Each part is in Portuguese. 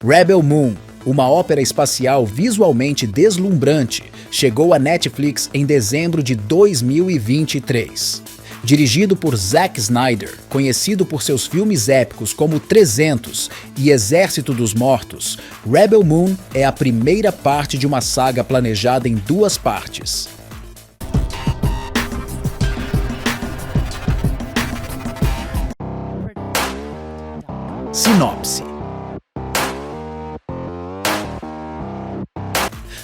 Rebel Moon, uma ópera espacial visualmente deslumbrante, chegou à Netflix em dezembro de 2023. Dirigido por Zack Snyder, conhecido por seus filmes épicos como 300 e Exército dos Mortos, Rebel Moon é a primeira parte de uma saga planejada em duas partes. Sinopse.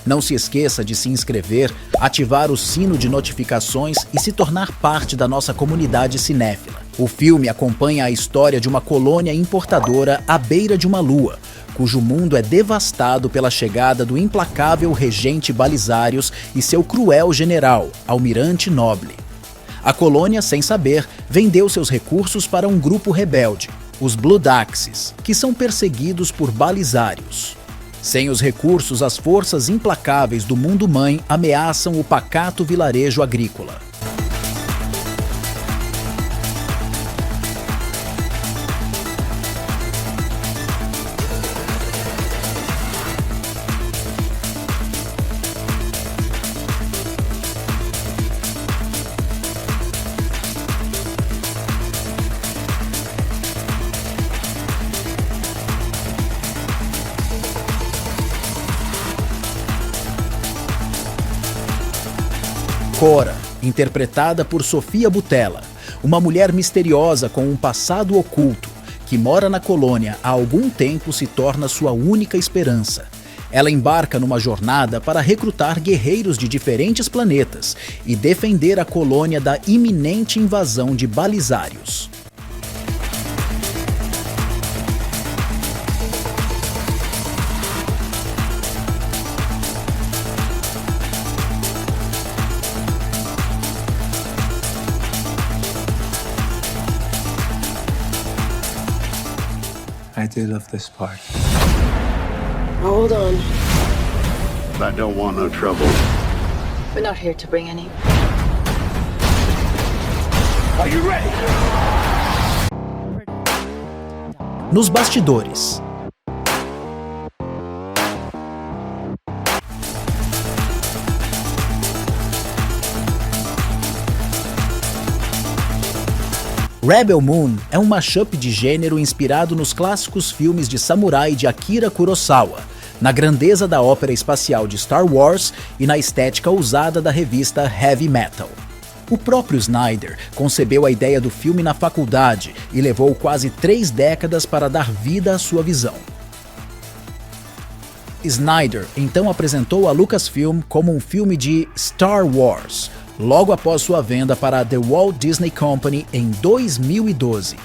Não se esqueça de se inscrever, ativar o sino de notificações e se tornar parte da nossa comunidade cinéfila. O filme acompanha a história de uma colônia importadora à beira de uma lua, cujo mundo é devastado pela chegada do implacável regente Balisarius e seu cruel general, Almirante Noble. A colônia, sem saber, vendeu seus recursos para um grupo rebelde, os Blood Axes, que são perseguidos por Balisarius. Sem os recursos, as forças implacáveis do mundo-mãe ameaçam o pacato vilarejo agrícola. Cora, interpretada por Sofia Boutella, uma mulher misteriosa com um passado oculto, que mora na colônia há algum tempo, se torna sua única esperança. Ela embarca numa jornada para recrutar guerreiros de diferentes planetas e defender a colônia da iminente invasão de Balisarius. I do love this part. Hold on. I don't want no trouble. We're not here to bring any. Are you ready? Nos bastidores. Rebel Moon é um mashup de gênero inspirado nos clássicos filmes de samurai de Akira Kurosawa, na grandeza da ópera espacial de Star Wars e na estética ousada da revista Heavy Metal. O próprio Snyder concebeu a ideia do filme na faculdade e levou quase 3 décadas para dar vida à sua visão. Snyder então apresentou a Lucasfilm como um filme de Star Wars, logo após sua venda para a The Walt Disney Company em 2012.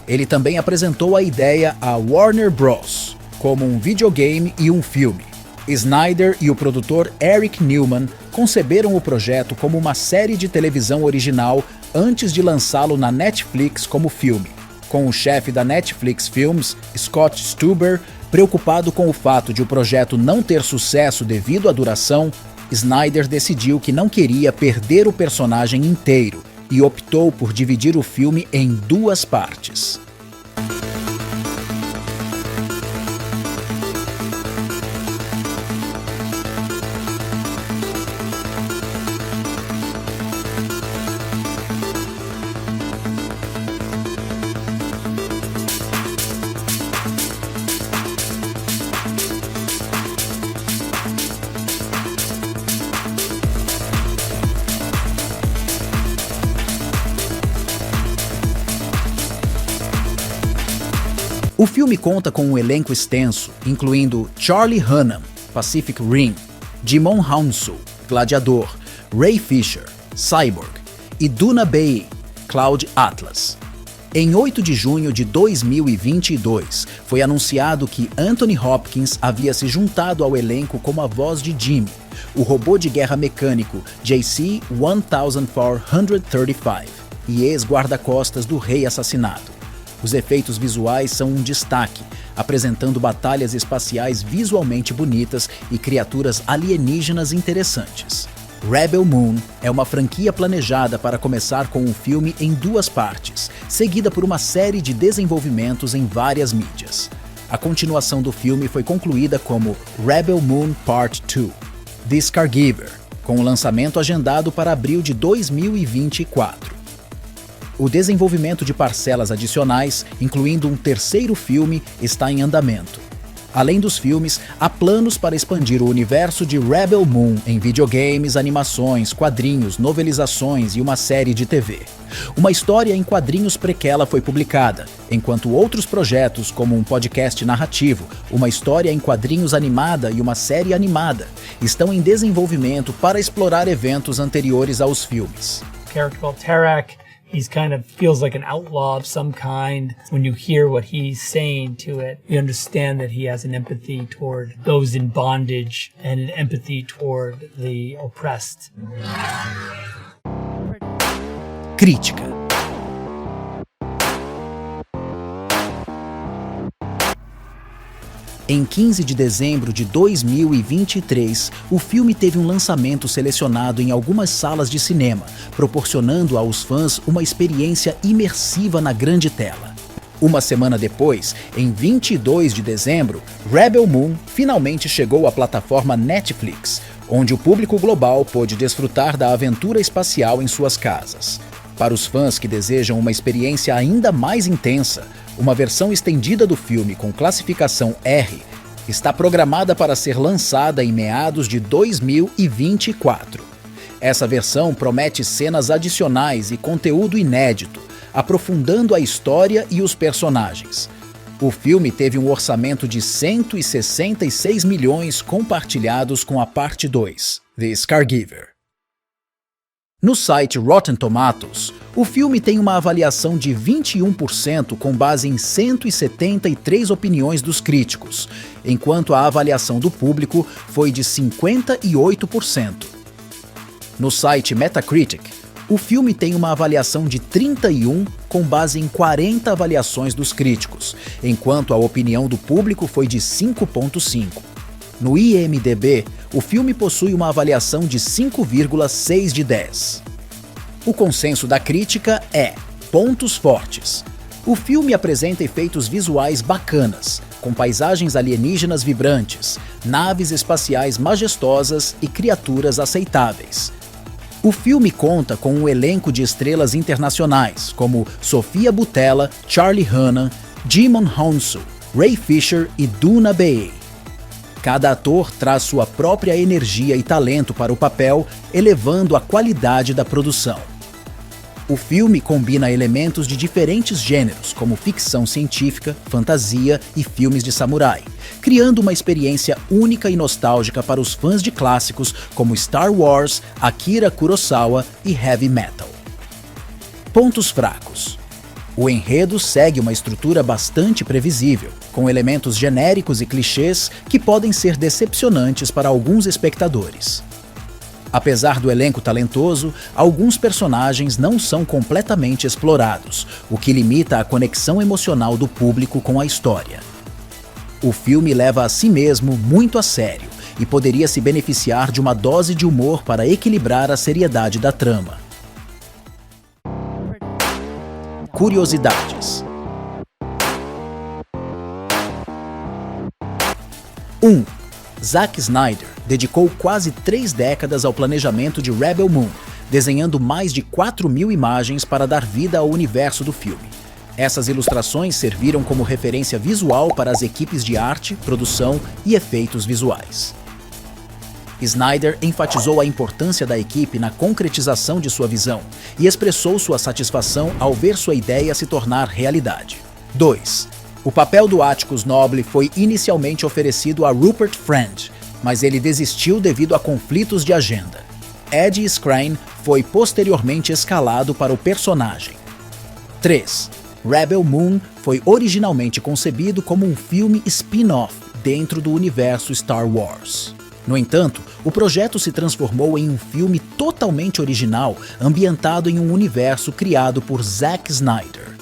Ele também apresentou a ideia a Warner Bros. Como um videogame e um filme. Snyder e o produtor Eric Newman conceberam o projeto como uma série de televisão original antes de lançá-lo na Netflix como filme, com o chefe da Netflix Films, Scott Stuber, preocupado com o fato de o projeto não ter sucesso devido à duração. Snyder decidiu que não queria perder o personagem inteiro e optou por dividir o filme em 2 partes. O filme conta com um elenco extenso, incluindo Charlie Hunnam, Pacific Rim, Djimon Hounsou, Gladiador, Ray Fisher, Cyborg e Duna Bay, Cloud Atlas. Em 8 de junho de 2022, foi anunciado que Anthony Hopkins havia se juntado ao elenco como a voz de Jimmy, o robô de guerra mecânico JC-1435 e ex-guarda-costas do Rei Assassinado. Os efeitos visuais são um destaque, apresentando batalhas espaciais visualmente bonitas e criaturas alienígenas interessantes. Rebel Moon é uma franquia planejada para começar com um filme em 2 partes, seguida por uma série de desenvolvimentos em várias mídias. a continuação do filme foi concluída como Rebel Moon Part 2, The Scargiver, com o lançamento agendado para abril de 2024. O desenvolvimento de parcelas adicionais, incluindo um terceiro filme, está em andamento. Além dos filmes, há planos para expandir o universo de Rebel Moon em videogames, animações, quadrinhos, novelizações e uma série de TV. Uma história em quadrinhos prequela foi publicada, enquanto outros projetos, como um podcast narrativo, uma história em quadrinhos animada e uma série animada, estão em desenvolvimento para explorar eventos anteriores aos filmes. Character called Tarak. He's kind of feels like an outlaw of some kind. When you hear what he's saying to it, you understand that he has an empathy toward those in bondage and an empathy toward the oppressed. Crítica. Em 15 de dezembro de 2023, o filme teve um lançamento selecionado em algumas salas de cinema, proporcionando aos fãs uma experiência imersiva na grande tela. Uma semana depois, em 22 de dezembro, Rebel Moon finalmente chegou à plataforma Netflix, onde o público global pôde desfrutar da aventura espacial em suas casas. Para os fãs que desejam uma experiência ainda mais intensa, uma versão estendida do filme com classificação R está programada para ser lançada em meados de 2024. Essa versão promete cenas adicionais e conteúdo inédito, aprofundando a história e os personagens. O filme teve um orçamento de 166 milhões compartilhados com a parte 2, The Scargiver. No site Rotten Tomatoes, o filme tem uma avaliação de 21% com base em 173 opiniões dos críticos, enquanto a avaliação do público foi de 58%. No site Metacritic, o filme tem uma avaliação de 31 com base em 40 avaliações dos críticos, enquanto a opinião do público foi de 5,5. No IMDb, o filme possui uma avaliação de 5,6 de 10. O consenso da crítica é pontos fortes. O filme apresenta efeitos visuais bacanas, com paisagens alienígenas vibrantes, naves espaciais majestosas e criaturas aceitáveis. O filme conta com um elenco de estrelas internacionais, como Sofia Boutella, Charlie Hunnam, Djimon Hounsou, Ray Fisher e Doona Beatty. Cada ator traz sua própria energia e talento para o papel, elevando a qualidade da produção. O filme combina elementos de diferentes gêneros, como ficção científica, fantasia e filmes de samurai, criando uma experiência única e nostálgica para os fãs de clássicos como Star Wars, Akira Kurosawa e Heavy Metal. Pontos fracos. O enredo segue uma estrutura bastante previsível, com elementos genéricos e clichês que podem ser decepcionantes para alguns espectadores. Apesar do elenco talentoso, alguns personagens não são completamente explorados, o que limita a conexão emocional do público com a história. O filme leva a si mesmo muito a sério e poderia se beneficiar de uma dose de humor para equilibrar a seriedade da trama. Curiosidades. 1. Zack Snyder dedicou quase 3 décadas ao planejamento de Rebel Moon, desenhando mais de 4.000 imagens para dar vida ao universo do filme. Essas ilustrações serviram como referência visual para as equipes de arte, produção e efeitos visuais. Snyder enfatizou a importância da equipe na concretização de sua visão e expressou sua satisfação ao ver sua ideia se tornar realidade. 2. O papel do Atticus Noble foi inicialmente oferecido a Rupert Friend, mas ele desistiu devido a conflitos de agenda. Ed Skrein foi posteriormente escalado para o personagem. 3. Rebel Moon foi originalmente concebido como um filme spin-off dentro do universo Star Wars. No entanto, o projeto se transformou em um filme totalmente original, ambientado em um universo criado por Zack Snyder.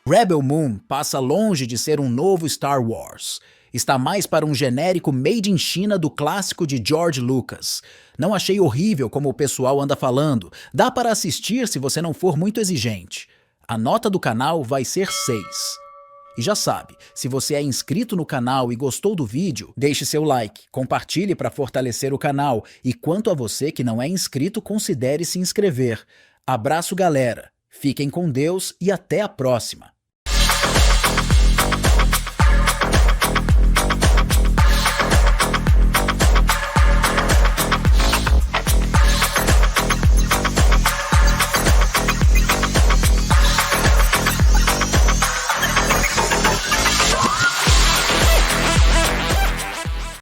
Rebel Moon passa longe de ser um novo Star Wars. Está mais para um genérico made in China do clássico de George Lucas. Não achei horrível como o pessoal anda falando. Dá para assistir se você não for muito exigente. A nota do canal vai ser 6. E já sabe, se você é inscrito no canal e gostou do vídeo, deixe seu like, compartilhe para fortalecer o canal e quanto a você que não é inscrito, considere se inscrever. Abraço, galera, fiquem com Deus e até a próxima!